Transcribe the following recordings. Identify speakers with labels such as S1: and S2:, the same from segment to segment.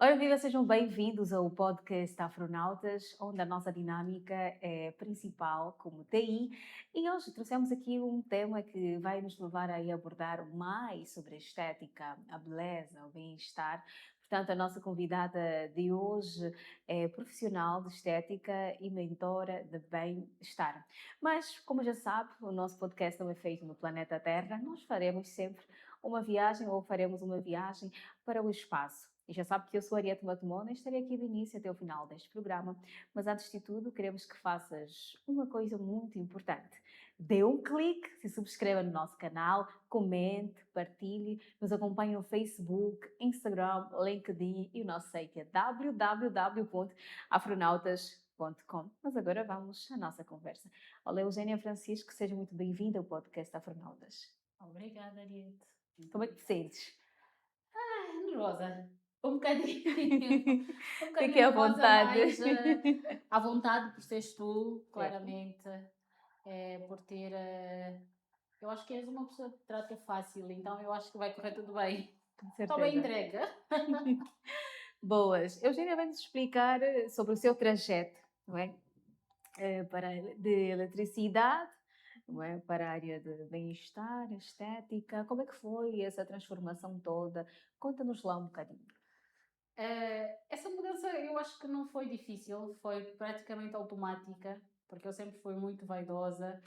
S1: Ora, viva, sejam bem-vindos ao podcast Afronautas, onde a nossa dinâmica é principal como TI. E hoje trouxemos aqui um tema que vai nos levar a abordar mais sobre a estética, a beleza, o bem-estar. Portanto, a nossa convidada de hoje é profissional de estética e mentora de bem-estar. Mas, como já sabe, o nosso podcast não é feito no planeta Terra. Nós faremos sempre uma viagem ou faremos uma viagem para o espaço. E já sabe que eu sou a Ariete Matumona e estarei aqui do início até o final deste programa. Mas antes de tudo, queremos que faças uma coisa muito importante. Dê um clique, se subscreva no nosso canal, comente, partilhe, nos acompanhe no Facebook, Instagram, LinkedIn e o nosso site é www.afronautas.com. Mas agora vamos à nossa conversa. Olá, Eugênia Francisco, seja muito bem-vinda ao podcast Afronautas.
S2: Obrigada, Ariete. Muito
S1: Como é que te
S2: obrigada.
S1: sentes?
S2: Nervosa. Um bocadinho, um
S1: Fique
S2: bocadinho
S1: à
S2: nervosa,
S1: vontade.
S2: mas à vontade por seres tu,
S1: Certo,
S2: claramente. Por ter. Eu acho que és uma pessoa que trata fácil, então eu acho que vai correr tudo bem.
S1: com
S2: Estou bem
S1: certeza.
S2: entregue.
S1: Boas. Eugênia vem-nos explicar sobre o seu trajeto, não é? Para, de eletricidade, não é? Para a área de bem-estar, estética. Como é que foi essa transformação toda? Conta-nos lá um bocadinho.
S2: Essa mudança eu acho que não foi difícil, foi praticamente automática, porque eu sempre fui muito vaidosa.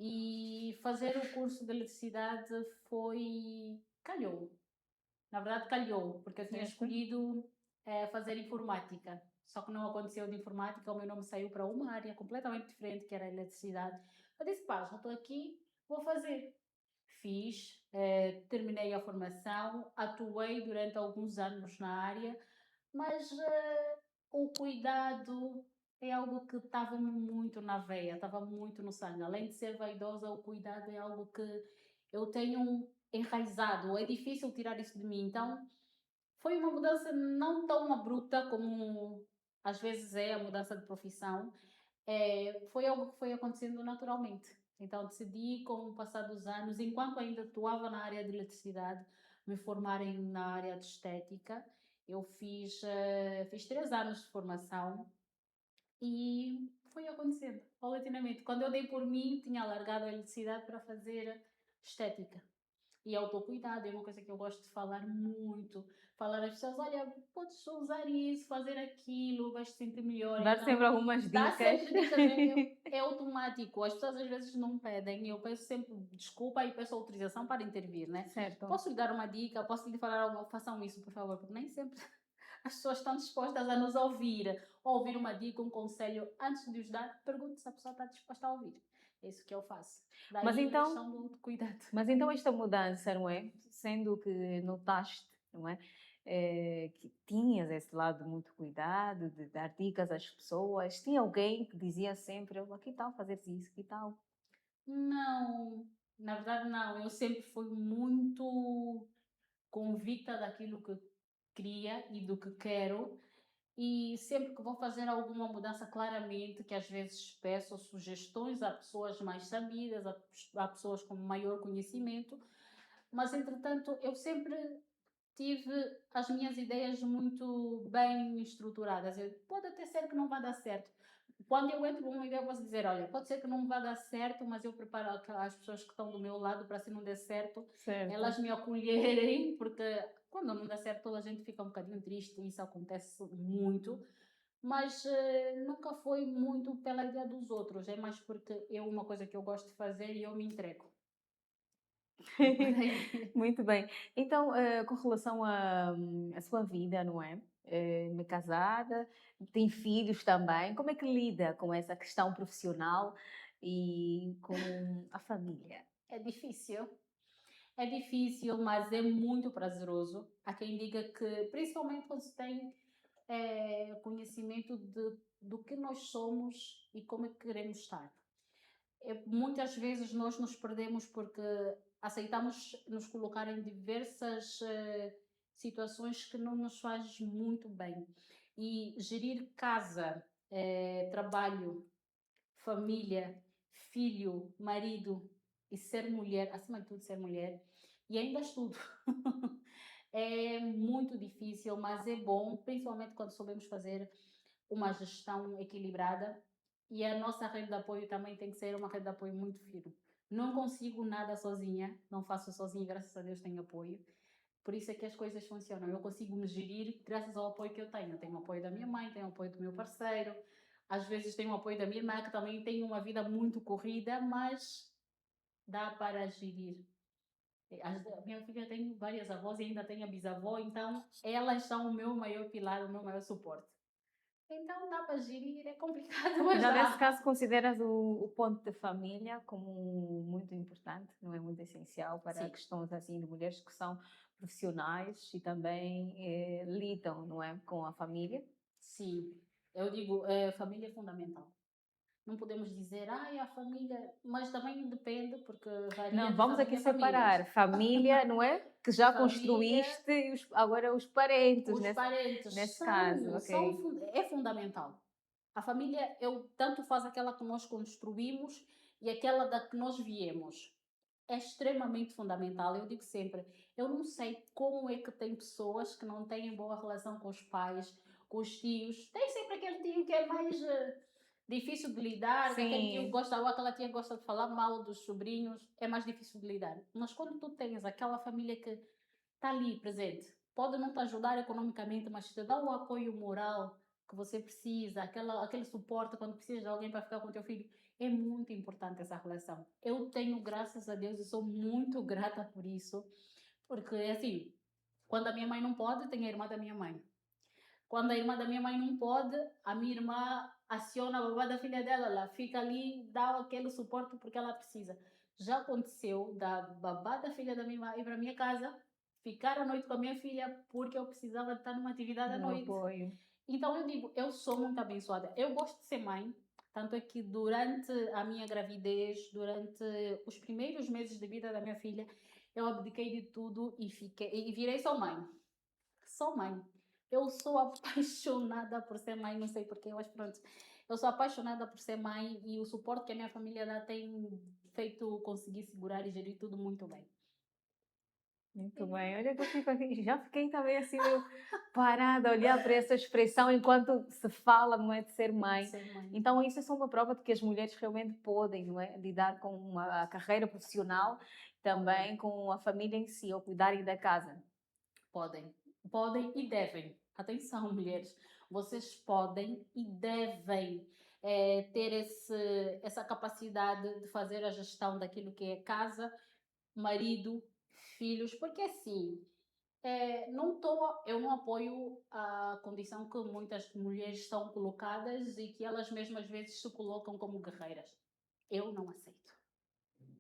S2: E fazer o curso de eletricidade foi. Calhou. Na verdade, calhou, porque eu tinha
S1: Certo?
S2: escolhido fazer informática. Só que não aconteceu de informática, o meu nome saiu para uma área completamente diferente, que era a eletricidade. Eu disse, pá, já estou aqui, vou fazer. Fiz, terminei a formação, atuei durante alguns anos na área, mas o cuidado é algo que estava muito na veia, estava muito no sangue. Além de ser vaidosa, o cuidado é algo que eu tenho enraizado. É difícil tirar isso de mim. Então, foi uma mudança não tão abrupta como às vezes é a mudança de profissão. Foi algo que foi acontecendo naturalmente. Então, decidi, com o passar dos anos, enquanto ainda atuava na área de eletricidade, me formarem na área de estética. Eu fiz 3 anos de formação e foi acontecendo, paulatinamente. Quando eu dei por mim, tinha largado a eletricidade para fazer estética. E autocuidado é uma coisa que eu gosto de falar muito. Falar às pessoas, olha, podes usar isso, fazer aquilo, vais te sentir melhor.
S1: Dar sempre
S2: Então,
S1: algumas
S2: dá
S1: dicas.
S2: sempre dicas, é automático. As pessoas às vezes não pedem. Eu peço sempre desculpa e peço autorização para intervir, né?
S1: Certo.
S2: Posso lhe dar uma dica, posso lhe falar algo, façam isso, por favor, porque nem sempre as pessoas estão dispostas a nos ouvir. Ou ouvir uma dica, um conselho, antes de os dar, pergunte se a pessoa está disposta a ouvir. É isso que eu faço.
S1: Mas
S2: Daí a
S1: então,
S2: questão do cuidado.
S1: mas então esta mudança, não é? Sendo que notaste, não é? Que tinhas esse lado de muito cuidado, de dar dicas às pessoas. Tinha alguém que dizia sempre, "Oh, que tal fazer isso, que tal?"
S2: Não, na verdade não. Eu sempre fui muito convicta daquilo que queria e do que quero. E sempre que vou fazer alguma mudança, claramente que às vezes peço sugestões a pessoas mais sabidas, a pessoas com maior conhecimento, mas entretanto eu sempre tive as minhas ideias muito bem estruturadas. Pode até ser que não vá dar certo. Quando eu entro com uma ideia, eu posso dizer: olha, pode ser que não vá dar certo, mas eu preparo as pessoas que estão do meu lado para, se não der certo,
S1: Certo.
S2: elas me acolherem, porque quando não dá certo, toda a gente fica um bocadinho triste, e isso acontece muito. Mas nunca foi muito pela ideia dos outros, é mais porque uma coisa que eu gosto de fazer e eu me entrego. É por aí.
S1: Muito bem. Então, com relação à sua vida, não é? É casada, tem filhos também. Como é que lida com essa questão profissional e com a família?
S2: É difícil. É difícil, mas é muito prazeroso. Há quem diga que, principalmente quando se tem conhecimento do que nós somos e como é que queremos estar. Muitas vezes nós nos perdemos porque aceitamos nos colocar em diversas situações que não nos faz muito bem. E gerir casa, trabalho, família, filho, marido e ser mulher, acima de tudo ser mulher, e ainda estudo. É muito difícil. difícil, mas é bom, principalmente quando sabemos fazer uma gestão equilibrada. E a nossa rede de apoio também tem que ser uma rede de apoio muito firme. Não consigo nada sozinha, não faço sozinha, graças a Deus tenho apoio. Por isso é que as coisas funcionam. Eu consigo me gerir graças ao apoio que eu tenho. Eu tenho o apoio da minha mãe, tenho o apoio do meu parceiro, às vezes tenho o apoio da minha irmã, que também tem uma vida muito corrida, mas dá para gerir. A minha filha tem várias avós e ainda tem a bisavó, então elas são o meu maior pilar, o meu maior suporte. Então dá para gerir, é complicado, mas
S1: Então, nesse
S2: dá.
S1: caso, consideras o ponto de família como muito importante, não é muito essencial para
S2: Sim,
S1: questões assim de mulheres que são profissionais e também lidam, não é, com a família?
S2: sim. Eu digo, família é fundamental. Não podemos dizer, ai, a família, mas também depende, porque varia
S1: Não,
S2: de
S1: vamos aqui
S2: família a famílias.
S1: separar família, não é? Que já
S2: Família,
S1: construíste e agora os parentes
S2: os parentes
S1: nesse caso, ok?
S2: é fundamental. A família, eu tanto faz aquela que nós construímos e aquela da que nós viemos. É extremamente fundamental. Eu digo sempre, eu não sei como é que tem pessoas que não têm boa relação com os pais, com os tios. Tem sempre aquele tio que é mais difícil de lidar, que aquele tio
S1: Sim,
S2: gosta ou aquela tia gosta de falar mal dos sobrinhos, é mais difícil de lidar. Mas quando tu tens aquela família que está ali presente, pode não te ajudar economicamente, mas te dá o apoio moral que você precisa, aquele suporte quando precisas de alguém para ficar com o teu filho, é muito importante essa relação. Eu tenho, graças a Deus, e sou muito grata por isso, porque assim, quando a minha mãe não pode, tem a irmã da minha mãe. Quando a irmã da minha mãe não pode, a minha irmã aciona a babá da filha dela, ela fica ali, dá aquele suporte porque ela precisa. Já aconteceu da babá da filha da minha irmã ir para a minha casa, ficar à noite com a minha filha porque eu precisava estar numa atividade à
S1: do
S2: noite.
S1: apoio.
S2: Então eu digo, eu sou muito abençoada. Eu gosto de ser mãe, tanto é que durante a minha gravidez, durante os primeiros meses de vida da minha filha, eu abdiquei de tudo e fiquei e virei só mãe. Sou mãe. Eu sou apaixonada por ser mãe, não sei porquê, mas pronto. Eu sou apaixonada por ser mãe e o suporte que a minha família dá tem feito conseguir segurar e gerir tudo muito bem.
S1: Muito bem, olha que eu fico aqui, já fiquei também assim meio parada a olhar para essa expressão enquanto se fala, não é, de ser
S2: De
S1: mãe.
S2: ser mãe.
S1: Então isso é só uma prova de que as mulheres realmente podem, não é, lidar com uma carreira profissional, também com a família em si, ou cuidarem da casa.
S2: Podem. Podem e devem. Atenção, mulheres. Vocês podem e devem ter essa capacidade de fazer a gestão daquilo que é casa, marido, filhos, porque assim, eu não apoio a condição que muitas mulheres são colocadas e que elas mesmas às vezes se colocam como guerreiras. Eu não aceito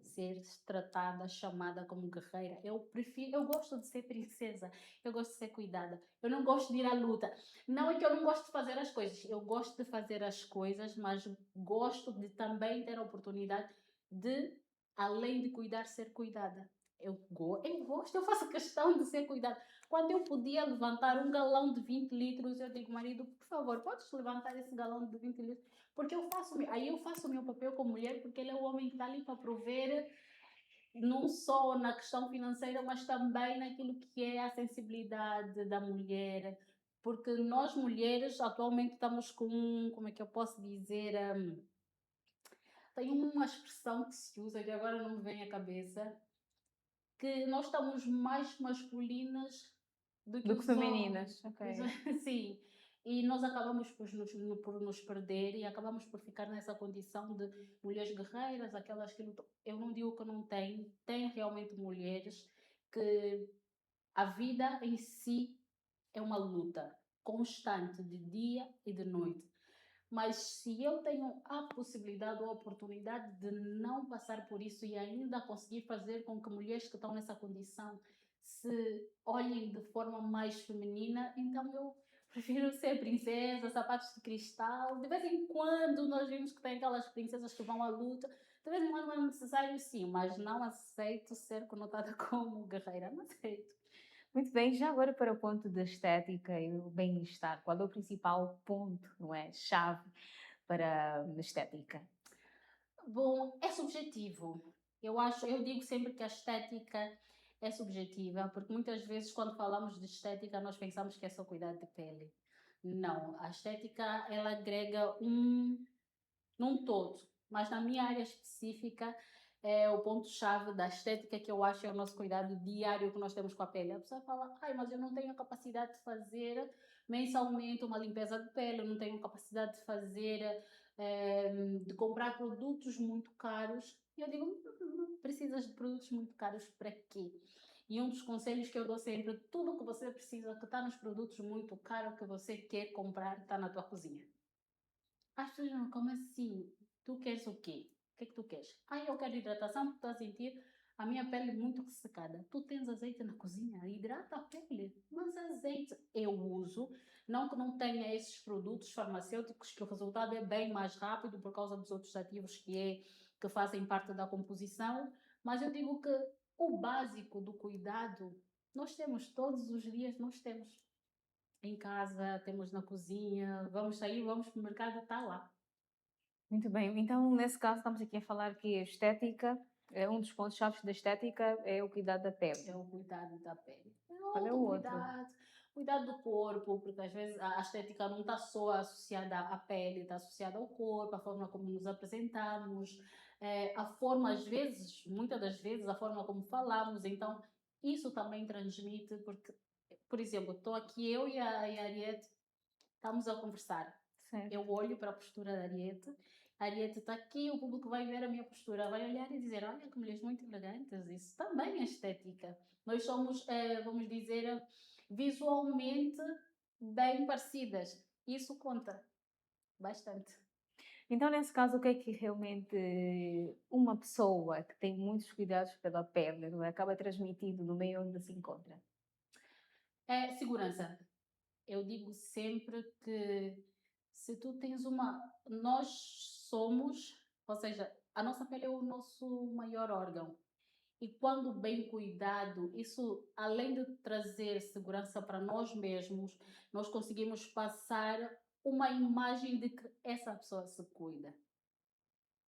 S2: ser tratada, chamada como guerreira. Eu prefiro, eu gosto de ser princesa, eu gosto de ser cuidada. Eu não gosto de ir à luta. Não é que eu não gosto de fazer as coisas, eu gosto de fazer as coisas, mas gosto de também ter a oportunidade de, além de cuidar, ser cuidada. Eu gosto, eu faço questão de ser cuidada. Quando eu podia levantar um galão de 20 litros, eu digo, marido, por favor, podes levantar esse galão de 20 litros? Porque aí eu faço o meu papel como mulher, porque ele é o homem que está ali para prover, não só na questão financeira, mas também naquilo que é a sensibilidade da mulher. Porque nós mulheres atualmente estamos com, como é que eu posso dizer, tem uma expressão que se usa que agora não me vem à cabeça, que nós estamos mais masculinas do que
S1: Do que
S2: os homens.
S1: femininas, ok.
S2: Sim. E nós acabamos por nos perder e acabamos por ficar nessa condição de mulheres guerreiras, aquelas que lutam. Eu não digo que não tem, tem realmente mulheres que a vida em si é uma luta constante de dia e de noite. Mas se eu tenho a possibilidade ou a oportunidade de não passar por isso e ainda conseguir fazer com que mulheres que estão nessa condição se olhem de forma mais feminina, então eu prefiro ser princesa, sapatos de cristal. De vez em quando nós vimos que tem aquelas princesas que vão à luta. De vez em quando é necessário sim, mas não aceito ser conotada como guerreira. Não aceito.
S1: Muito bem, já agora para o ponto da estética e o bem-estar, qual é o principal ponto, não é, chave para a estética?
S2: Bom, é subjetivo. Eu digo sempre que a estética é subjetiva, porque muitas vezes quando falamos de estética nós pensamos que é só cuidar de pele. Não, a estética ela agrega num todo, mas na minha área específica é o ponto-chave da estética que eu acho é o nosso cuidado diário que nós temos com a pele. A pessoa fala, ai, mas eu não tenho a capacidade de fazer mensalmente uma limpeza de pele, eu não tenho capacidade de fazer, de comprar produtos muito caros. E eu digo, não precisas de produtos muito caros para quê? E um dos conselhos que eu dou sempre, tudo o que você precisa, que está nos produtos muito caros que você quer comprar, está na tua cozinha. As pessoas não, como assim? Tu queres o quê? O que é que tu queres? Ah, eu quero hidratação porque estou a sentir a minha pele muito ressecada. Tu tens azeite na cozinha? Hidrata a pele. Mas azeite eu uso. Não que não tenha esses produtos farmacêuticos que o resultado é bem mais rápido por causa dos outros ativos que fazem parte da composição. Mas eu digo que o básico do cuidado nós temos todos os dias, nós temos em casa, temos na cozinha, vamos sair, vamos para o mercado, está lá.
S1: Muito bem, então nesse caso estamos aqui a falar que a estética, um dos pontos-chave da estética é o cuidado da pele.
S2: É o cuidado da pele. É
S1: Qual é o outro?
S2: autocuidado, cuidado do corpo, porque às vezes a estética não está só associada à pele, está associada ao corpo, à forma como nos apresentamos, a forma, às vezes, muitas das vezes, a forma como falamos. Então, isso também transmite, porque, por exemplo, estou aqui eu e a Ariete, estamos a conversar.
S1: Certo.
S2: Eu olho para a postura da Ariete, a Ariete está aqui, o público vai ver a minha postura, vai olhar e dizer, olha que mulheres muito elegantes, isso também é estética. Nós somos, vamos dizer, visualmente bem parecidas. Isso conta bastante.
S1: Então, nesse caso, o que é que realmente uma pessoa que tem muitos cuidados pela pele, não é, acaba transmitindo no meio onde se encontra?
S2: É segurança. Eu digo sempre que se tu tens uma. Nós somos, ou seja, a nossa pele é o nosso maior órgão. E quando bem cuidado, isso além de trazer segurança para nós mesmos, nós conseguimos passar uma imagem de que essa pessoa se cuida.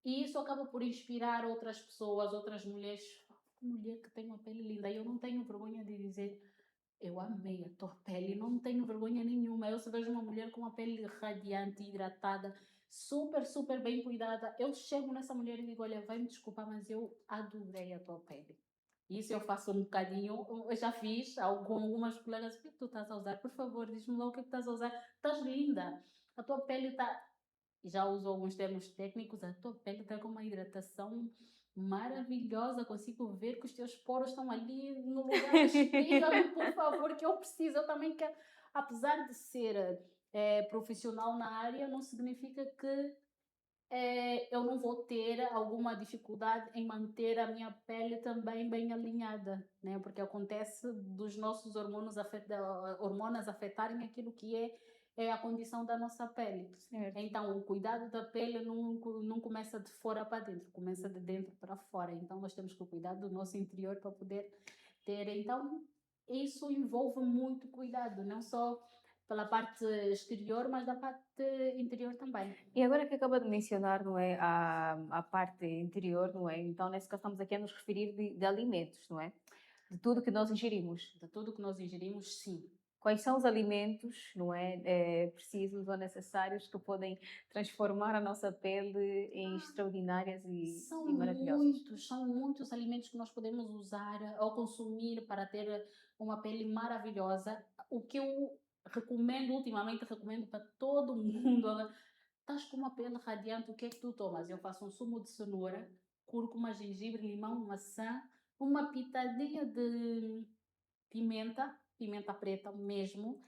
S2: E isso acaba por inspirar outras pessoas, outras mulheres. Que mulher que tem uma pele linda. E eu não tenho vergonha de dizer, eu amei a tua pele, não tenho vergonha nenhuma. Eu se vejo uma mulher com uma pele radiante, hidratada, super, super bem cuidada, eu chego nessa mulher e digo, olha, vai me desculpar, mas eu adorei a tua pele. Isso eu faço um bocadinho, eu já fiz com algumas colegas, o que é que tu estás a usar? Por favor, diz-me lá o que é que estás a usar. Estás linda, a tua pele está já uso alguns termos técnicos, a tua pele está com uma hidratação maravilhosa, consigo ver que os teus poros estão ali no lugar, explica-me, por favor, que eu preciso, eu também quero, apesar de ser profissional na área, não significa que eu não vou ter alguma dificuldade em manter a minha pele também bem alinhada, né? Porque acontece dos nossos hormonas afetarem aquilo que é a condição da nossa pele.
S1: Certo.
S2: Então, o cuidado da pele não começa de fora para dentro, começa de dentro para fora. Então, nós temos que cuidar do nosso interior para poder ter. Então, isso envolve muito cuidado, não só pela parte exterior, mas da parte interior também.
S1: E agora que acaba de mencionar, não é, a parte interior, não é? Então, nesse caso, estamos aqui a nos referir de alimentos, não é? De tudo que nós ingerimos.
S2: De tudo que nós ingerimos, sim.
S1: Quais são os alimentos, não é, precisos ou necessários que podem transformar a nossa pele em extraordinárias e maravilhosas?
S2: São muitos alimentos que nós podemos usar ou consumir para ter uma pele maravilhosa. O que eu recomendo, ultimamente recomendo para todo mundo, estás com uma pele radiante, o que é que tu tomas? Eu faço um sumo de cenoura, cúrcuma, gengibre, limão, maçã, uma pitadinha de pimenta preta mesmo,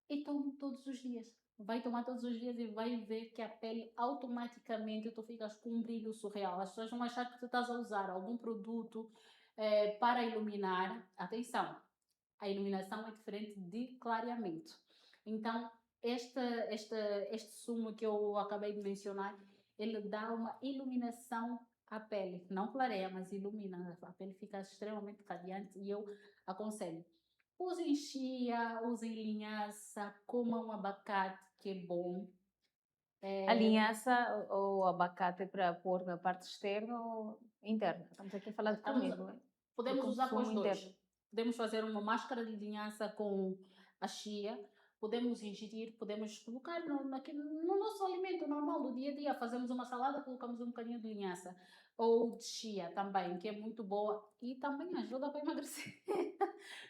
S2: e tomo todos os dias. Vai tomar todos os dias e vai ver que a pele automaticamente tu ficas com um brilho surreal. As pessoas vão achar que tu estás a usar algum produto para iluminar. Atenção, a iluminação é diferente de clareamento. Então, este sumo que eu acabei de mencionar, ele dá uma iluminação à pele. Não clareia, mas ilumina. A pele fica extremamente radiante e eu aconselho. Usem chia, usem linhaça, comam abacate, que é bom.
S1: A linhaça ou abacate para pôr na parte externa ou interna? Estamos aqui a falar de
S2: Estamos,
S1: comer, não é? de
S2: Podemos usar com
S1: consumo
S2: os dois.
S1: interno.
S2: Podemos fazer uma máscara de linhaça com a chia, podemos ingerir, podemos colocar no nosso alimento normal do dia a dia. Fazemos uma salada, colocamos um bocadinho de linhaça. Ou de chia também, que é muito boa e também ajuda para emagrecer.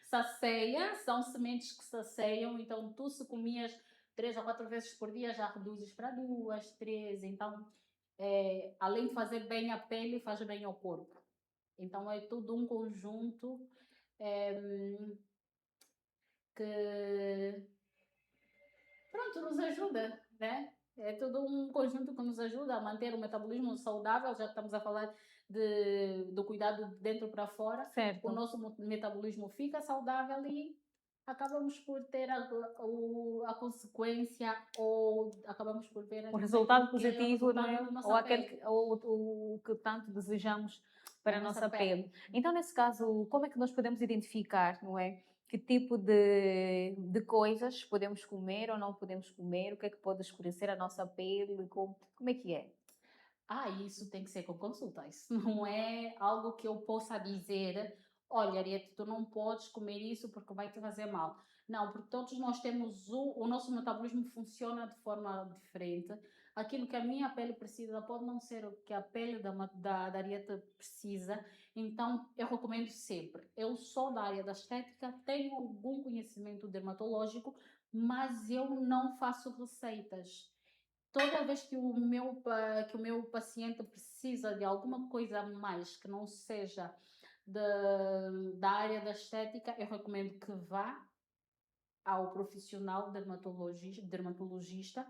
S2: Sacia, são sementes que saceiam, então tu se comias 3 ou 4 vezes por dia já reduzes para 2, 3, então além de fazer bem à pele, faz bem ao corpo. Então é tudo um conjunto eh, que, pronto, nos ajuda, né? É tudo um conjunto que nos ajuda a manter o metabolismo saudável, já que estamos a falar do cuidado de dentro para fora, o
S1: Certo.
S2: nosso metabolismo fica saudável e acabamos por ter a consequência ou acabamos por ver
S1: O resultado
S2: aquilo que é o
S1: positivo, não
S2: resultado
S1: é?
S2: na
S1: Ou
S2: nossa
S1: aquele
S2: pele,
S1: o que tanto desejamos
S2: na
S1: para a
S2: nossa
S1: nossa
S2: pele.
S1: pele. Então, nesse caso, como é que nós podemos identificar, não é? Que tipo de coisas podemos comer ou não podemos comer? O que é que pode escurecer a nossa pele? Como é que é?
S2: Isso tem que ser com consulta. Isso não é algo que eu possa dizer, olha, Ariete, tu não podes comer isso porque vai te fazer mal. Não, porque todos nós temos o nosso metabolismo funciona de forma diferente. Aquilo que a minha pele precisa pode não ser o que a pele da Ariete precisa. Então, eu recomendo sempre. Eu sou da área da estética, tenho algum conhecimento dermatológico, mas eu não faço receitas. Toda vez que que o meu paciente precisa de alguma coisa a mais que não seja da área da estética, eu recomendo que vá ao profissional dermatologista,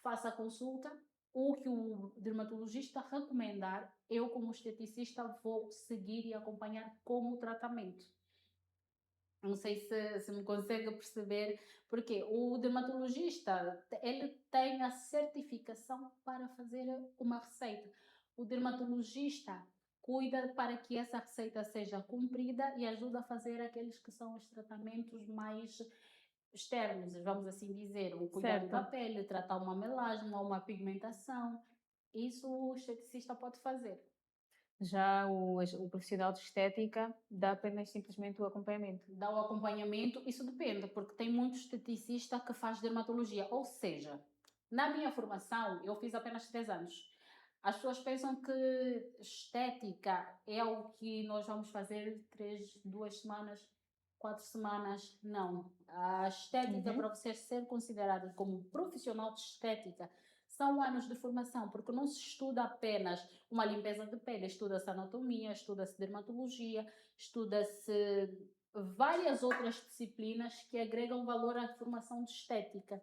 S2: faça a consulta. O que o dermatologista recomendar, eu, como esteticista, vou seguir e acompanhar como tratamento. Não sei se me consegue perceber, porque o dermatologista, ele tem a certificação para fazer uma receita. O dermatologista cuida para que essa receita seja cumprida e ajuda a fazer aqueles que são os tratamentos mais externos, vamos assim dizer, o cuidado da
S1: Certo.
S2: pele, tratar uma melasma, uma pigmentação. Isso o esteticista pode fazer.
S1: Já o profissional de estética dá apenas simplesmente o acompanhamento.
S2: Dá o acompanhamento, isso depende, porque tem muito esteticista que faz dermatologia. Ou seja, na minha formação, eu fiz apenas 3 anos. As pessoas pensam que estética é o que nós vamos fazer 2 semanas, 4 semanas. Não. A estética,
S1: Uhum.
S2: para você ser considerado como profissional de estética, são anos de formação, porque não se estuda apenas uma limpeza de pele, estuda-se anatomia, estuda-se dermatologia, estuda-se várias outras disciplinas que agregam valor à formação de estética.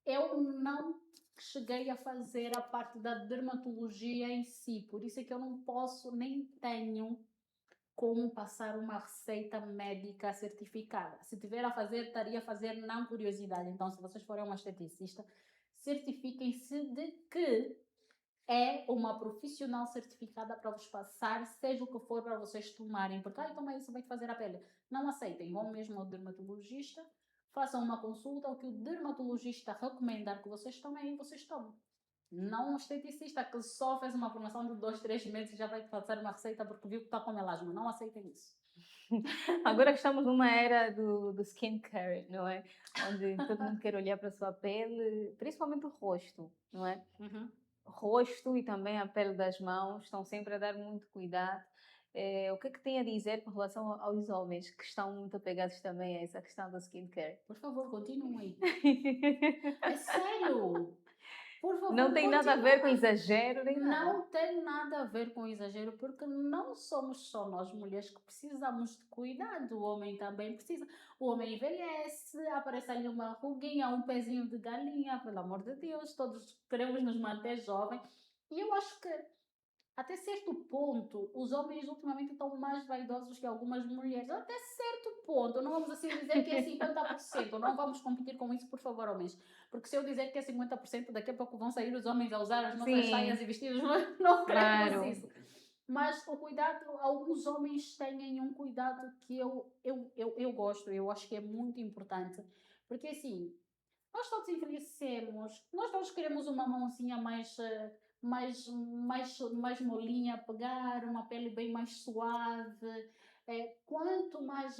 S2: Eu não cheguei a fazer a parte da dermatologia em si, por isso é que eu não posso nem tenho como passar uma receita médica certificada. Se tiver a fazer, estaria a fazer na curiosidade. Então, se vocês forem uma esteticista, certifiquem-se de que é uma profissional certificada para vos passar, seja o que for para vocês tomarem, porque toma isso, vai te fazer a pele. Não aceitem, vão mesmo ao dermatologista, façam uma consulta, o que o dermatologista recomendar que vocês tomem, vocês tomam. Não um esteticista que só fez uma formação de 2, 3 meses e já vai te passar uma receita porque viu que está com melasma. Não aceitem isso.
S1: Agora que estamos numa era do skincare, não é? Onde todo mundo quer olhar para a sua pele, principalmente o rosto, não é?
S2: Uhum.
S1: Rosto e também a pele das mãos, estão sempre a dar muito cuidado. O que é que tem a dizer com relação aos homens que estão muito apegados também a essa questão do skincare?
S2: Por favor, continuem. É sério. Por
S1: Não
S2: favor,
S1: tem nada a ver com
S2: continuem.
S1: exagero nem nada.
S2: Não tem nada a ver com exagero, porque não somos só nós mulheres que precisamos de cuidado, o homem também precisa. O homem envelhece, aparece ali uma ruguinha, um pezinho de galinha, pelo amor de Deus, todos queremos nos manter jovens. E eu acho que até certo ponto, os homens ultimamente estão mais vaidosos que algumas mulheres. Até certo ponto, não vamos assim dizer que é 50%. Não vamos competir com isso, por favor, homens. Porque se eu dizer que é 50%, daqui a pouco vão sair os homens a usar as nossas saias
S1: Sim,
S2: e vestidos. Não queremos
S1: claro.
S2: isso. Mas o cuidado, alguns homens têm um cuidado que eu gosto, eu acho que é muito importante. Porque assim, nós todos envelhecemos, nós todos queremos uma mãozinha mais molinha a pegar, uma pele bem mais suave. Quanto mais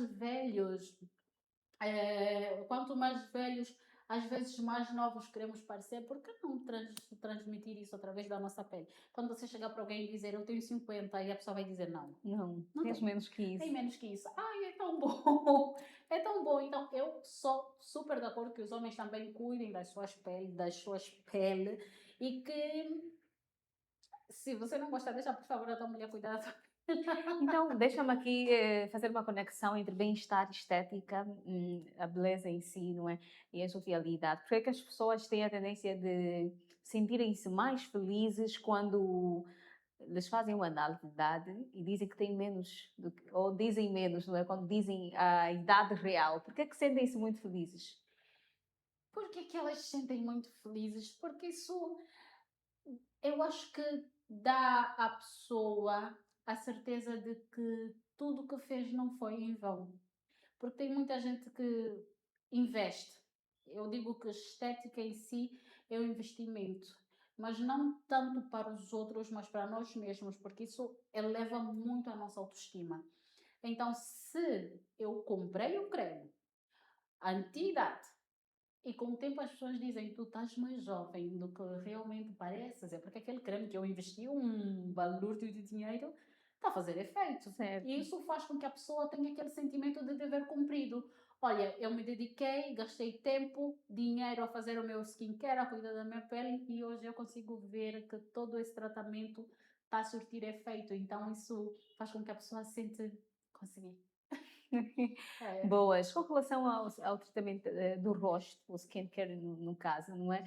S2: velhos, às vezes mais novos queremos parecer, por que não transmitir isso através da nossa pele? Quando você chegar para alguém e dizer eu tenho 50 e a pessoa vai dizer não,
S1: Não,
S2: não
S1: tens
S2: tem.
S1: menos que
S2: Tem
S1: isso.
S2: menos que isso. Ai, é tão bom. É tão bom. Então, eu sou super de acordo que os homens também cuidem das suas peles e que se você não gostar, deixa por favor a tua mulher cuidar da tua pele.
S1: Então, deixa-me aqui fazer uma conexão entre bem-estar e estética, a beleza em si, não é? E a jovialidade. Porque é que as pessoas têm a tendência de sentirem-se mais felizes quando lhes fazem uma análise de idade e dizem que têm menos, ou dizem menos, não é? Quando dizem a idade real. Por que é que sentem-se muito felizes?
S2: Por que que elas se sentem muito felizes? Porque isso, eu acho que dá à pessoa a certeza de que tudo o que fez não foi em vão. Porque tem muita gente que investe. Eu digo que a estética em si é um investimento, mas não tanto para os outros, mas para nós mesmos, porque isso eleva muito a nossa autoestima. Então, se eu comprei o creme anti-idade e com o tempo as pessoas dizem tu estás mais jovem do que realmente pareces, é porque aquele creme que eu investi um balúrdio de dinheiro está a fazer efeito. E
S1: Certo.
S2: isso faz com que a pessoa tenha aquele sentimento de dever cumprido. Olha, eu me dediquei, gastei tempo, dinheiro a fazer o meu skincare, a cuidar da minha pele e hoje eu consigo ver que todo esse tratamento está a surtir efeito. Então isso faz com que a pessoa se sente consegui. É.
S1: Boas. Com relação ao tratamento do rosto, o skincare no caso, não é?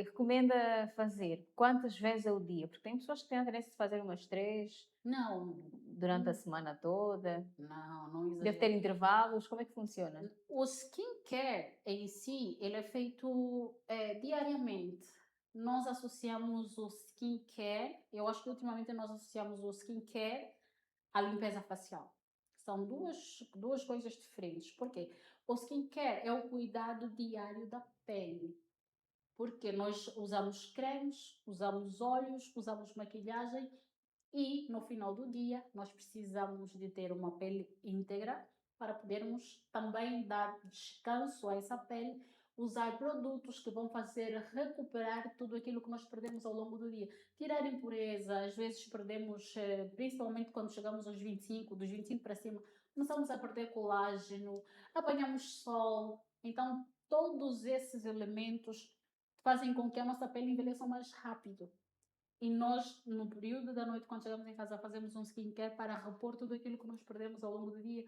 S1: Recomenda fazer quantas vezes ao dia? Porque tem pessoas que têm a tendência de fazer umas três
S2: Não,
S1: durante a semana toda.
S2: não
S1: Deve ter
S2: exagero.
S1: intervalos. Como é que funciona?
S2: O skincare em si, ele é feito diariamente. Nós associamos o skincare, eu acho que ultimamente nós associamos o skincare à limpeza facial. São duas coisas diferentes. Por quê? O skincare é o cuidado diário da pele. Porque nós usamos cremes, usamos óleos, usamos maquilhagem e no final do dia nós precisamos de ter uma pele íntegra para podermos também dar descanso a essa pele, usar produtos que vão fazer recuperar tudo aquilo que nós perdemos ao longo do dia. Tirar impureza, às vezes perdemos, principalmente quando chegamos aos 25, dos 25 para cima, começamos a perder colágeno, apanhamos sol, então todos esses elementos fazem com que a nossa pele envelheça mais rápido. E nós, no período da noite, quando chegamos em casa, fazemos um skincare para repor tudo aquilo que nós perdemos ao longo do dia.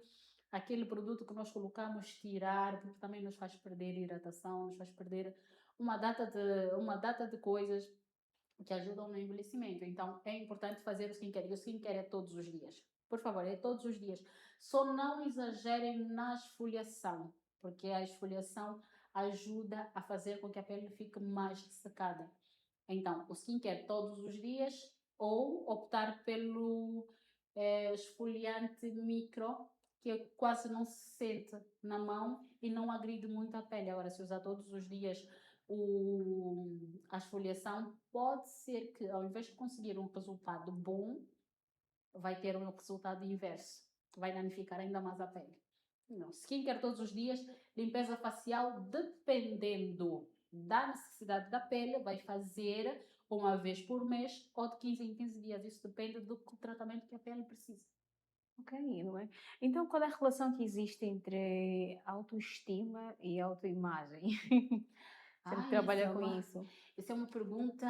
S2: Aquele produto que nós colocamos, tirar, porque também nos faz perder hidratação, nos faz perder uma data de coisas que ajudam no envelhecimento. Então, é importante fazer o skincare. E o skincare é todos os dias. Por favor, é todos os dias. Só não exagerem na esfoliação, porque a esfoliação ajuda a fazer com que a pele fique mais secada. Então, o skincare todos os dias ou optar pelo esfoliante micro, que quase não se sente na mão e não agride muito a pele. Agora, se usar todos os dias a esfoliação, pode ser que ao invés de conseguir um resultado bom, vai ter um resultado inverso, vai danificar ainda mais a pele. Não, skincare todos os dias, limpeza facial, dependendo da necessidade da pele, vai fazer uma vez por mês ou de 15 em 15 dias. Isso depende do tratamento que a pele precisa.
S1: Ok, não é? Então, qual é a relação que existe entre autoestima e autoimagem? Sempre
S2: Ah, essa
S1: trabalha
S2: é
S1: com
S2: uma,
S1: isso.
S2: essa é uma pergunta.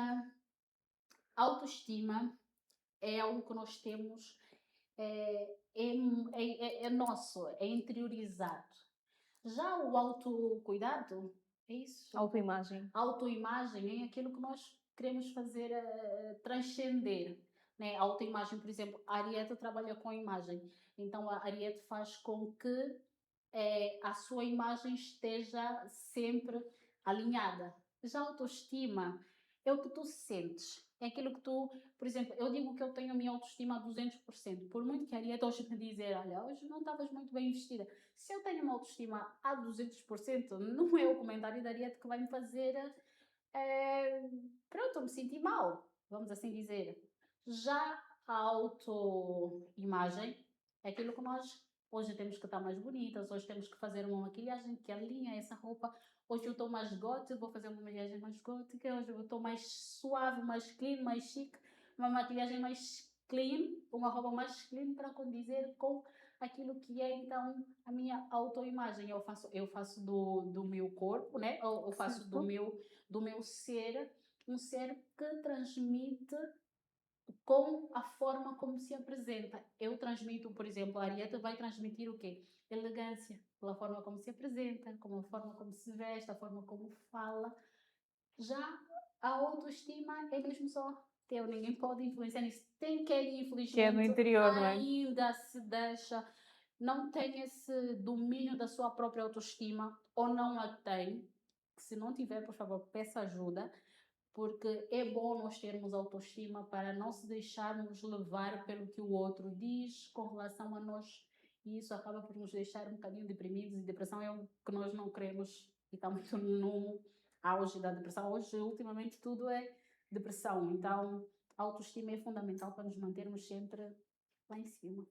S2: Autoestima é algo que nós temos, é nosso, é interiorizado. Já o autocuidado, é isso.
S1: Autoimagem.
S2: Autoimagem é aquilo que nós queremos fazer transcender. Né? A autoimagem, por exemplo, a Ariete trabalha com a imagem. Então, a Ariete faz com que a sua imagem esteja sempre alinhada. Já a autoestima é o que tu sentes. É aquilo que tu, por exemplo, eu digo que eu tenho a minha autoestima a 200%. Por muito que a Ariete hoje me dizer, olha, hoje não estavas muito bem vestida. Se eu tenho uma autoestima a 200%, não é o comentário da Ariete que vai me fazer, eh, pronto, me sentir mal, vamos assim dizer. Já a autoimagem É aquilo que nós hoje temos que estar mais bonitas, hoje temos que fazer uma maquilhagem que alinha essa roupa. Hoje eu estou mais gótica, vou fazer uma maquilhagem mais gótica. Hoje eu estou mais suave, mais clean, mais chique, uma maquilhagem mais clean, uma roupa mais clean para condizer com aquilo que é então a minha autoimagem. Eu faço do meu corpo, né? Eu faço do
S1: Certo.
S2: meu ser um ser que transmite com a forma como se apresenta. Eu transmito, por exemplo, a Arieta vai transmitir o quê? Elegância, pela forma como se apresenta, com a forma como se veste, a forma como fala. Já a autoestima é mesmo só teu, ninguém pode influenciar nisso. Tem quem,
S1: Que é no
S2: infelizmente,
S1: interior, não é?
S2: ainda se deixa, não tem esse domínio da sua própria autoestima, ou não a tem. Se não tiver, por favor, peça ajuda, porque é bom nós termos autoestima para não se deixarmos levar pelo que o outro diz com relação a nós, e isso acaba por nos deixar um bocadinho deprimidos, e depressão é o que nós não queremos, e está muito no auge da depressão. Hoje, ultimamente, tudo é depressão, então a autoestima é fundamental para nos mantermos sempre lá em cima.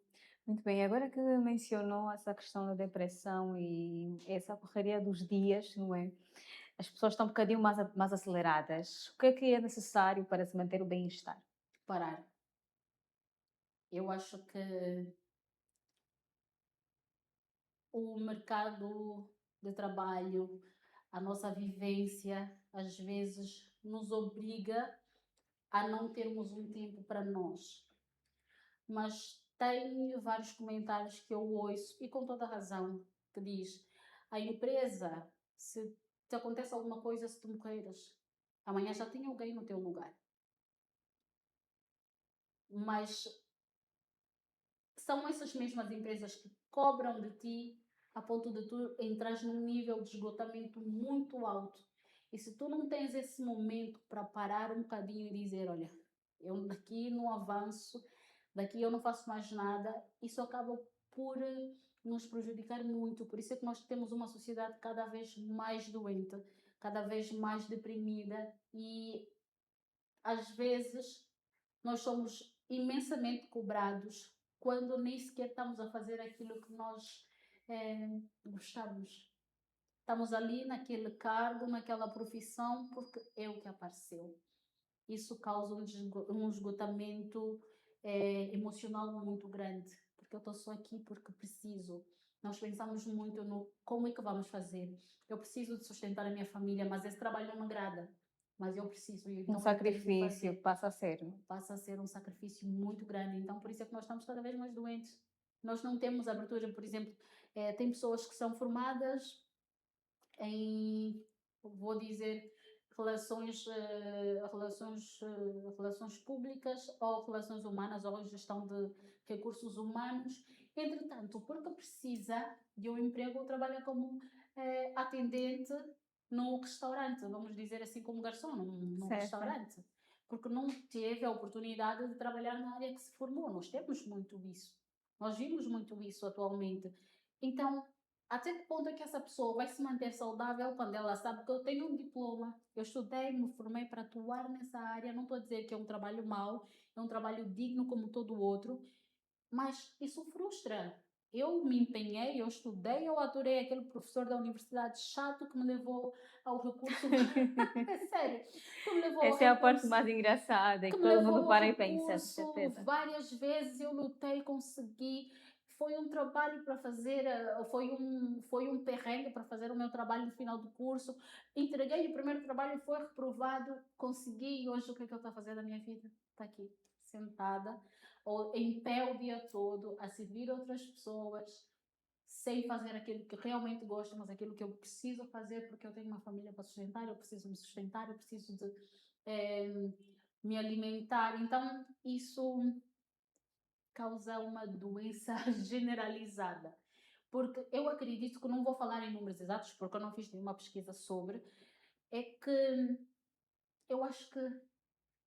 S1: Muito bem, agora que mencionou essa questão da depressão e essa correria dos dias, não é? As pessoas estão um bocadinho mais aceleradas. O que é necessário para se manter o bem-estar?
S2: Parar. Eu acho que o mercado de trabalho, a nossa vivência, às vezes nos obriga a não termos um tempo para nós. Mas tem vários comentários que eu ouço, e com toda razão, que diz: a empresa, se te acontece alguma coisa, se tu morreres, amanhã já tem alguém no teu lugar. Mas são essas mesmas empresas que cobram de ti a ponto de tu entras num nível de esgotamento muito alto. E se tu não tens esse momento para parar um bocadinho e dizer, olha, eu daqui não avanço, daqui eu não faço mais nada, isso acaba por nos prejudicar muito. Por isso é que nós temos uma sociedade cada vez mais doente, cada vez mais deprimida, e às vezes nós somos imensamente cobrados quando nem sequer estamos a fazer aquilo que nós gostamos. Estamos ali naquele cargo, naquela profissão, porque é o que apareceu. Isso causa um esgotamento emocional muito grande, porque eu estou só aqui porque preciso. Nós pensamos muito no como é que vamos fazer. Eu preciso de sustentar a minha família, mas esse trabalho não me agrada. Mas eu preciso,
S1: Um
S2: então eu tenho que
S1: sacrifício
S2: fazer.
S1: passa a ser.
S2: Passa a ser um sacrifício muito grande. Então, por isso é que nós estamos cada vez mais doentes. Nós não temos abertura, por exemplo, tem pessoas que são formadas em, vou dizer, relações públicas ou relações humanas ou gestão de recursos humanos. Entretanto, porque precisa de um emprego, trabalha como atendente num restaurante, vamos dizer assim, como garçom num
S1: Certo.
S2: restaurante, porque não teve a oportunidade de trabalhar na área que se formou. Nós temos muito isso. Nós vimos muito isso atualmente. Então, até que ponto é que essa pessoa vai se manter saudável quando ela sabe que eu tenho um diploma, eu estudei, me formei para atuar nessa área? Não estou a dizer que é um trabalho mau, é um trabalho digno como todo o outro, mas isso frustra. Eu me empenhei, eu estudei, eu adorei aquele professor da universidade chato que me levou ao recurso. É sério, que me levou ao
S1: Essa é a parte
S2: recurso
S1: mais engraçada e
S2: que
S1: que
S2: me
S1: todo
S2: levou
S1: mundo
S2: ao
S1: para e pensa, de
S2: recurso
S1: certeza.
S2: várias vezes, eu lutei, consegui. Foi um trabalho para fazer, foi um perrengue para fazer o meu trabalho no final do curso. Entreguei o primeiro trabalho, foi reprovado, consegui, e hoje o que é que eu estou a fazer da minha vida? Está aqui, sentada, ou em pé o dia todo, a servir outras pessoas, sem fazer aquilo que realmente gosto, mas aquilo que eu preciso fazer, porque eu tenho uma família para sustentar, eu preciso me sustentar, eu preciso de me alimentar. Então, isso causa uma doença generalizada. Porque eu acredito que, não vou falar em números exatos, porque eu não fiz nenhuma pesquisa sobre, é que eu acho que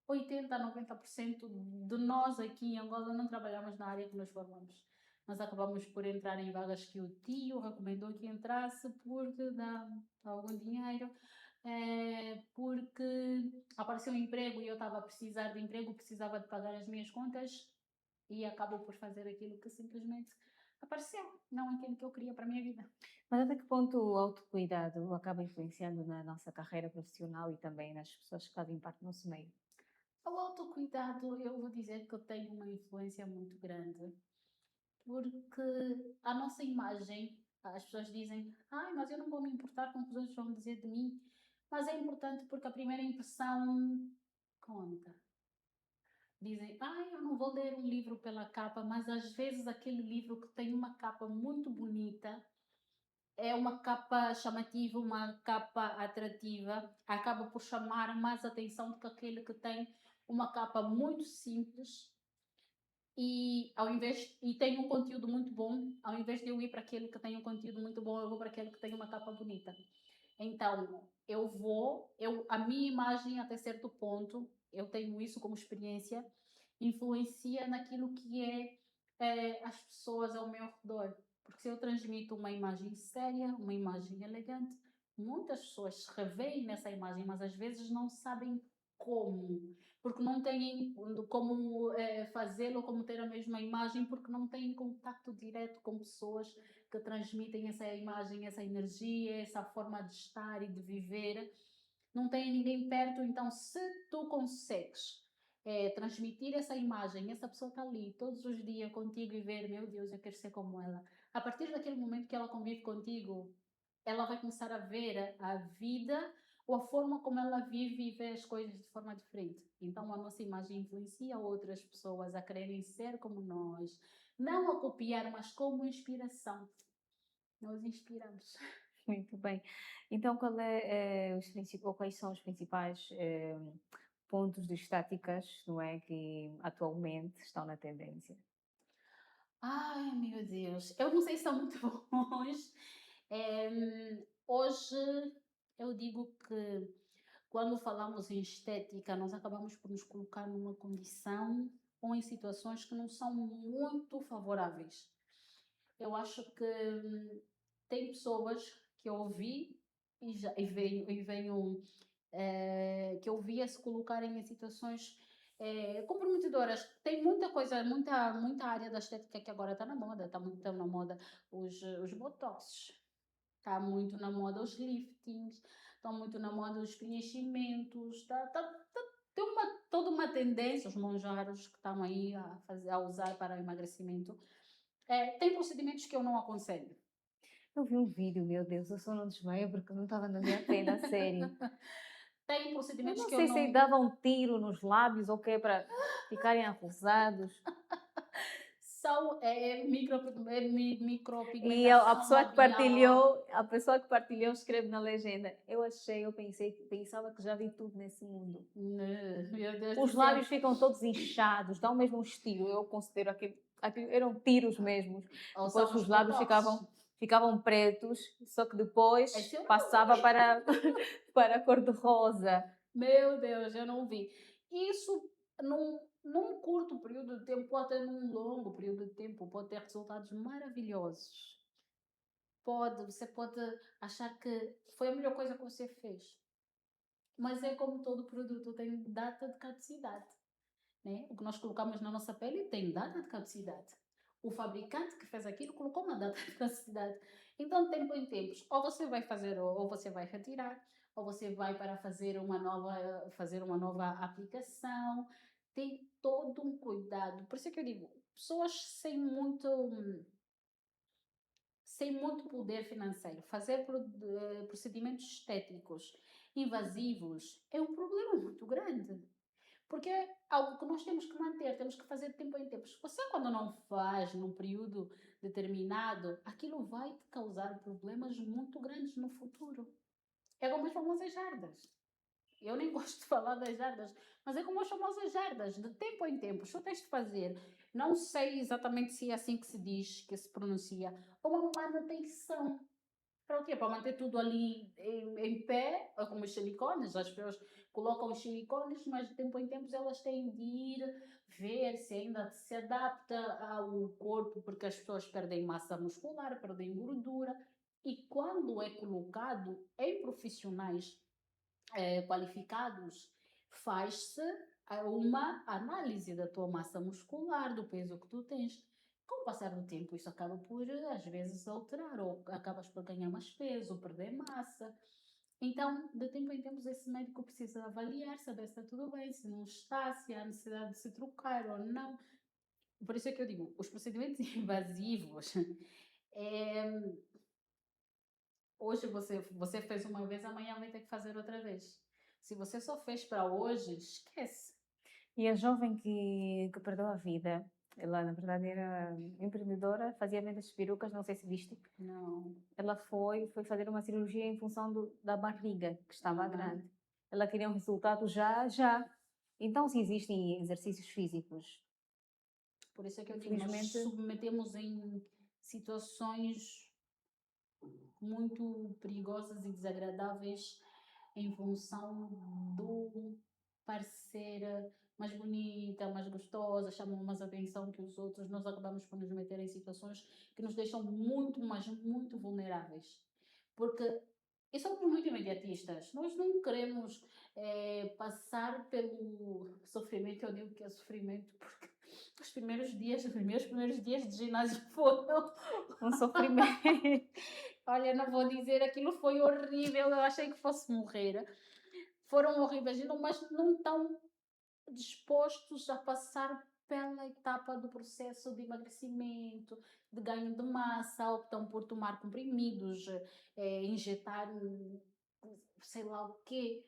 S2: 80 a 90% de nós aqui em Angola não trabalhamos na área que nos formamos. Nós acabamos por entrar em vagas que o tio recomendou que entrasse porque dá algum dinheiro, porque apareceu um emprego e eu estava a precisar de emprego, precisava de pagar as minhas contas, e acabo por fazer aquilo que simplesmente apareceu, não aquilo que eu queria para a minha vida.
S1: Mas até que ponto o autocuidado acaba influenciando na nossa carreira profissional e também nas pessoas que fazem parte do nosso meio?
S2: O autocuidado, eu vou dizer que eu tenho uma influência muito grande, porque a nossa imagem, as pessoas dizem, ai, mas eu não vou me importar com o que os outros vão dizer de mim, mas é importante porque a primeira impressão conta. Dizem, ai, eu não vou ler um livro pela capa, mas às vezes aquele livro que tem uma capa muito bonita, é uma capa chamativa, uma capa atrativa, acaba por chamar mais atenção do que aquele que tem uma capa muito simples e ao invés e tem um conteúdo muito bom, ao invés de eu ir para aquele que tem um conteúdo muito bom, eu vou para aquele que tem uma capa bonita. Então, a minha imagem até certo ponto, eu tenho isso como experiência, influencia naquilo que as pessoas ao meu redor. Porque se eu transmito uma imagem séria, uma imagem elegante, muitas pessoas se revêem nessa imagem, mas às vezes não sabem como, porque não têm como fazê-lo, como ter a mesma imagem, porque não têm contato direto com pessoas que transmitem essa imagem, essa energia, essa forma de estar e de viver. Não tem ninguém perto, então se tu consegues transmitir essa imagem, essa pessoa está ali todos os dias contigo e ver, meu Deus, eu quero ser como ela. A partir daquele momento que ela convive contigo, ela vai começar a ver a vida ou a forma como ela vive e vê as coisas de forma diferente. Então a nossa imagem influencia outras pessoas a quererem ser como nós, não a copiar, mas como inspiração. Nós inspiramos.
S1: Muito bem. Então, quais são os principais pontos de estáticas, não é, que atualmente estão na tendência?
S2: Ai, meu Deus, eu não sei se são muito bons. Hoje eu digo que quando falamos em estética, nós acabamos por nos colocar numa condição ou em situações que não são muito favoráveis. Eu acho que tem pessoas que eu ouvi que eu via se colocarem em situações comprometedoras. Tem muita coisa, muita área da estética que agora está na moda, está muito na moda os botox, está muito na moda os liftings, estão muito na moda os preenchimentos, tem toda uma tendência, os monjaros que estão aí a usar para emagrecimento. Tem procedimentos que eu não aconselho.
S1: Eu vi um vídeo, meu Deus, eu só não desmaio porque não estava na minha pena, a sério.
S2: Tem
S1: Eu
S2: procedimentos
S1: não
S2: que eu
S1: sei se
S2: não.
S1: dava um tiro nos lábios ou o quê, para ficarem arrosados.
S2: São
S1: E a
S2: micropigmentação labial.
S1: a pessoa que partilhou escreve na legenda. Eu pensava que já vi tudo nesse mundo.
S2: Meu Deus do
S1: Os
S2: céu.
S1: lábios ficam todos inchados, dá o mesmo estilo. Eu considero aquilo eram tiros mesmo.
S2: Ou
S1: Depois
S2: são os
S1: os lábios
S2: botox.
S1: ficavam pretos, só que depois
S2: Esse eu não
S1: passava
S2: vi.
S1: para, para a cor de rosa.
S2: Meu Deus, eu não vi. Isso num curto período de tempo, ou até num longo período de tempo, pode ter resultados maravilhosos. Você pode achar que foi a melhor coisa que você fez. Mas é como todo produto, tem data de caducidade. Né? O que nós colocamos na nossa pele tem data de caducidade. O fabricante que fez aquilo colocou uma data de caducidade. Então, de tempo em tempos, ou você vai fazer, ou você vai retirar, ou você vai para fazer uma nova aplicação. Tem todo um cuidado. Por isso é que eu digo, pessoas sem muito poder financeiro, fazer procedimentos estéticos invasivos é um problema muito grande. Porque é algo que nós temos que manter, temos que fazer de tempo em tempo. Você, quando não faz num período determinado, aquilo vai te causar problemas muito grandes no futuro. É como as famosas jardas. Eu nem gosto de falar das jardas, mas é como as famosas jardas, de tempo em tempo. Só tens de fazer. Não sei exatamente se é assim que se diz, que se pronuncia, uma manutenção. Para o quê? Para manter tudo ali em pé, é como os silicones. As pessoas colocam os silicones, mas de tempo em tempos elas têm de ir ver se ainda se adapta ao corpo, porque as pessoas perdem massa muscular, perdem gordura. E quando é colocado em profissionais qualificados, faz-se uma análise da tua massa muscular, do peso que tu tens. Com o passar do tempo, isso acaba por, às vezes, alterar, ou acabas por ganhar mais peso, perder massa. Então, de tempo em tempos, esse médico precisa avaliar, saber se está tudo bem, se não está, se há necessidade de se trocar ou não. Por isso é que eu digo, os procedimentos invasivos, é, hoje você fez uma vez, amanhã vai ter que fazer outra vez. Se você só fez para hoje, esquece.
S1: E a jovem que perdeu a vida, ela na verdade era empreendedora, fazia vendas de perucas, não sei se viste.
S2: Não.
S1: Ela foi fazer uma cirurgia em função da barriga, que estava
S2: Uhum.
S1: grande. Ela queria um resultado já. Então, se existem exercícios físicos,
S2: Por isso é que eu digo, nós
S1: infelizmente,
S2: submetemos em situações muito perigosas e desagradáveis em função do parecer mais bonita, mais gostosa, chamam mais atenção que os outros, nós acabamos por nos meter em situações que nos deixam muito, mas muito vulneráveis. Porque e somos muito imediatistas, nós não queremos passar pelo sofrimento, eu digo que é sofrimento, porque os meus primeiros dias de ginásio foram
S1: um sofrimento.
S2: olha, não vou dizer, aquilo foi horrível, eu achei que fosse morrer. Foram horríveis, mas não estão dispostos a passar pela etapa do processo de emagrecimento, de ganho de massa, optam por tomar comprimidos, injetar sei lá o quê,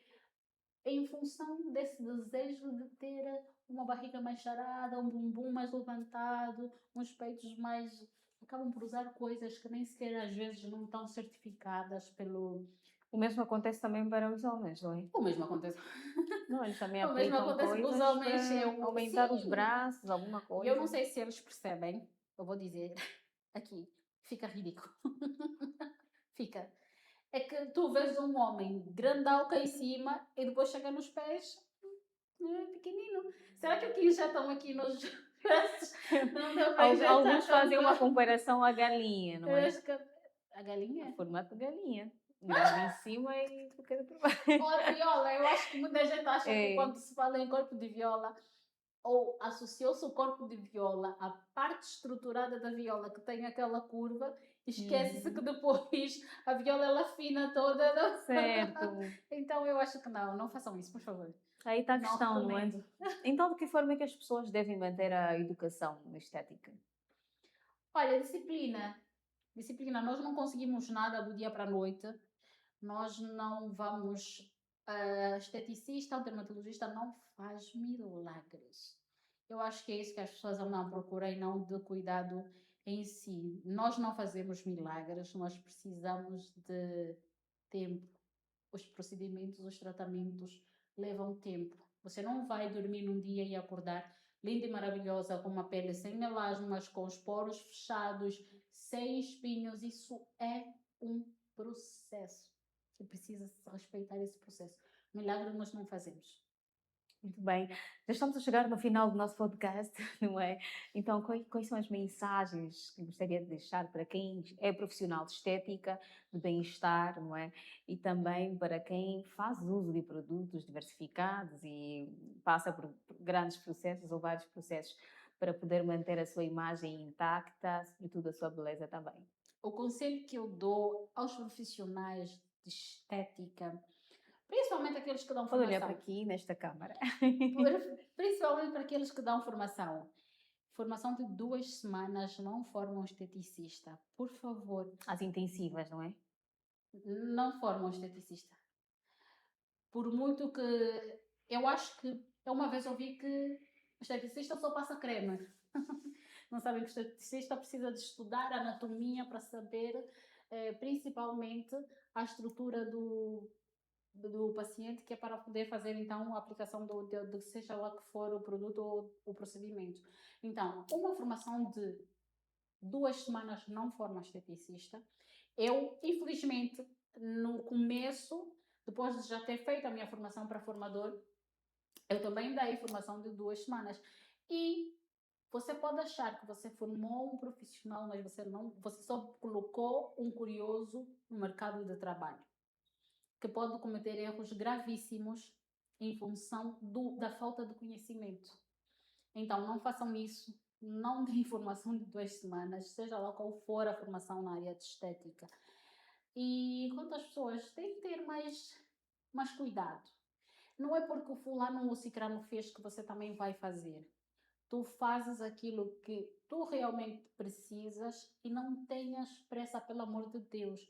S2: em função desse desejo de ter uma barriga mais sarada, um bumbum mais levantado, uns peitos mais. Acabam por usar coisas que nem sequer às vezes não estão certificadas pelo.
S1: O mesmo acontece também para os homens, não é?
S2: O mesmo acontece.
S1: Não, eles também
S2: O mesmo
S1: aplicam
S2: acontece com os
S1: coisas
S2: homens.
S1: para
S2: Eu,
S1: aumentar os
S2: sim,
S1: braços, alguma
S2: e eu não
S1: coisa.
S2: sei se eles percebem, eu vou dizer aqui, fica ridículo. Fica. É que tu vês um homem grandão cá em cima e depois chega nos pés, pequenino. Será que o que injetam aqui nos braços não dá para
S1: Alguns
S2: injetar
S1: fazem uma
S2: também?
S1: comparação à galinha, não
S2: Eu
S1: é?
S2: acho que a
S1: A
S2: galinha?
S1: formato de galinha. Grande em cima e pequeno por baixo.
S2: Ou a viola, eu acho que muita gente acha que
S1: É.
S2: quando se fala em corpo de viola, ou associou-se o corpo de viola à parte estruturada da viola que tem aquela curva, esquece-se que
S1: Uhum.
S2: depois a viola ela fina toda.
S1: Certo.
S2: Então eu acho que não façam isso, por favor.
S1: Aí está a
S2: Não
S1: questão, não é?
S2: recomendo.
S1: Então, de que forma é que as pessoas devem manter a educação na estética?
S2: Olha, disciplina. Disciplina, nós não conseguimos nada do dia para a noite. Nós não vamos. A esteticista, o dermatologista não faz milagres. Eu acho que é isso que as pessoas andam à procura e não de cuidado em si. Nós não fazemos milagres, nós precisamos de tempo. Os procedimentos, os tratamentos levam tempo. Você não vai dormir num dia e acordar linda e maravilhosa, com uma pele sem melasmas, com os poros fechados, sem espinhos. Isso é um processo. E precisa se respeitar esse processo. Milagre nós não fazemos.
S1: Muito bem. Já estamos a chegar no final do nosso podcast, não é? Então, quais são as mensagens que gostaria de deixar para quem é profissional de estética, de bem-estar, não é? E também para quem faz uso de produtos diversificados e passa por grandes processos ou vários processos para poder manter a sua imagem intacta, sobretudo a sua beleza também.
S2: O conselho que eu dou aos profissionais de estética, principalmente aqueles que dão
S1: Pode olhar para
S2: formação,
S1: aqui, nesta câmara.
S2: principalmente para aqueles que dão formação. Formação de 2 semanas não formam esteticista. Por favor,
S1: As intensivas, não é?
S2: não formam esteticista. Por muito que eu acho que eu uma vez ouvi que o esteticista só passa creme. Não sabem que o esteticista precisa de estudar anatomia para saber, principalmente, a estrutura do paciente, que é para poder fazer então a aplicação de seja lá que for o produto ou o procedimento. Então, uma formação de 2 semanas não forma esteticista. Eu, infelizmente, no começo, depois de já ter feito a minha formação para formador, eu também dei formação de 2 semanas. E você pode achar que você formou um profissional, mas você só colocou um curioso no mercado de trabalho, que pode cometer erros gravíssimos em função da falta de conhecimento. Então, não façam isso. Não deem formação de 2 semanas, seja lá qual for a formação na área de estética. E quanto às pessoas, têm que ter mais cuidado. Não é porque o fulano ou o cicrano fez que você também vai fazer. Tu fazes aquilo que tu realmente precisas e não tenhas pressa, pelo amor de Deus.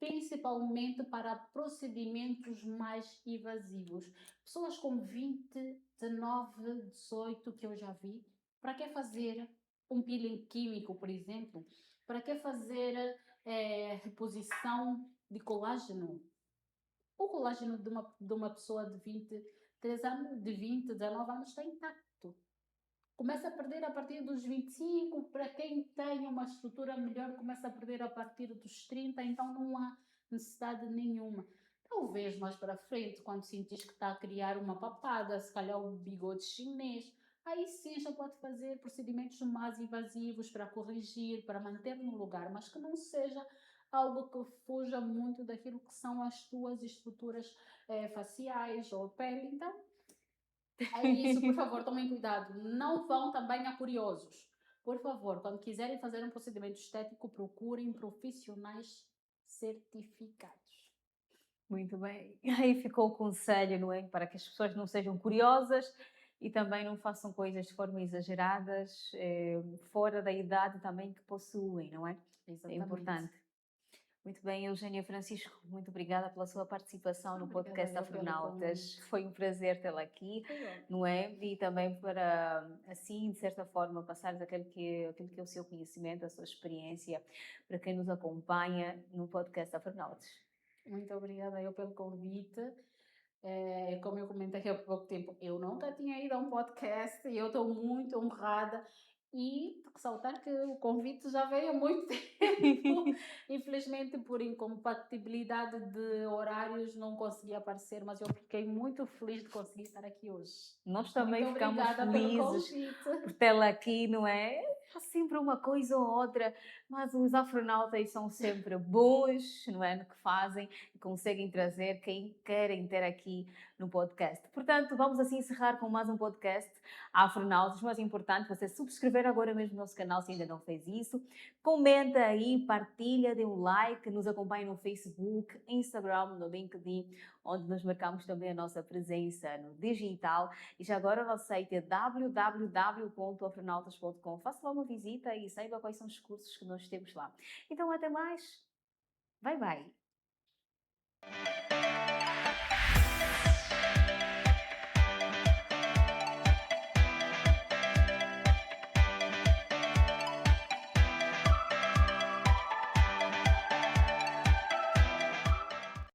S2: Principalmente para procedimentos mais invasivos. Pessoas com 20, 19, 18 que eu já vi, para que fazer um peeling químico, por exemplo? Para que fazer reposição de colágeno? O colágeno de uma pessoa de 23 anos, de 20, 19 anos está intacto. Começa a perder a partir dos 25, para quem tem uma estrutura melhor, começa a perder a partir dos 30, então não há necessidade nenhuma. Talvez mais para frente, quando sentis que está a criar uma papada, se calhar um bigode chinês, aí sim já pode fazer procedimentos mais invasivos para corrigir, para manter no lugar, mas que não seja algo que fuja muito daquilo que são as tuas estruturas faciais ou pele. Então, é isso, por favor, tomem cuidado. Não vão também a curiosos. Por favor, quando quiserem fazer um procedimento estético, procurem profissionais certificados.
S1: Muito bem. Aí ficou o conselho, não é? Para que as pessoas não sejam curiosas e também não façam coisas de forma exageradas, fora da idade também que possuem, não é? É
S2: Exatamente.
S1: importante. Muito bem, Eugênia Francisco, muito obrigada pela sua participação no
S2: Obrigada
S1: podcast
S2: eu pelo
S1: Afronautas.
S2: convite.
S1: Foi um prazer tê-la aqui,
S2: Foi ótimo.
S1: não é? E também para, assim, de certa forma, passares aquilo que é o seu conhecimento, a sua experiência, para quem nos acompanha no podcast Afronautas.
S2: Muito obrigada eu pelo convite. Como eu comentei há pouco tempo, eu nunca tinha ido a um podcast e eu estou muito honrada. E ressaltar que o convite já veio há muito tempo. Infelizmente, por incompatibilidade de horários, não consegui aparecer, mas eu fiquei muito feliz de conseguir estar aqui hoje.
S1: Nós também
S2: Muito
S1: ficamos
S2: obrigada pelo
S1: felizes
S2: convite.
S1: por tê-la aqui, não é? Há sempre uma coisa ou outra, mas os afronautas são sempre bons, não é? No que fazem e conseguem trazer quem querem ter aqui no podcast. Portanto, vamos assim encerrar com mais um podcast Afronautas, mas é importante você subscrever agora mesmo o nosso canal se ainda não fez isso. Comenta aí, partilha, dê um like, nos acompanhe no Facebook, Instagram, no LinkedIn, onde nós marcamos também a nossa presença no digital. E já agora o nosso site é www.afronautas.com. Faça lá uma visita e saiba quais são os cursos que nós temos lá. Então, até mais. Bye, bye.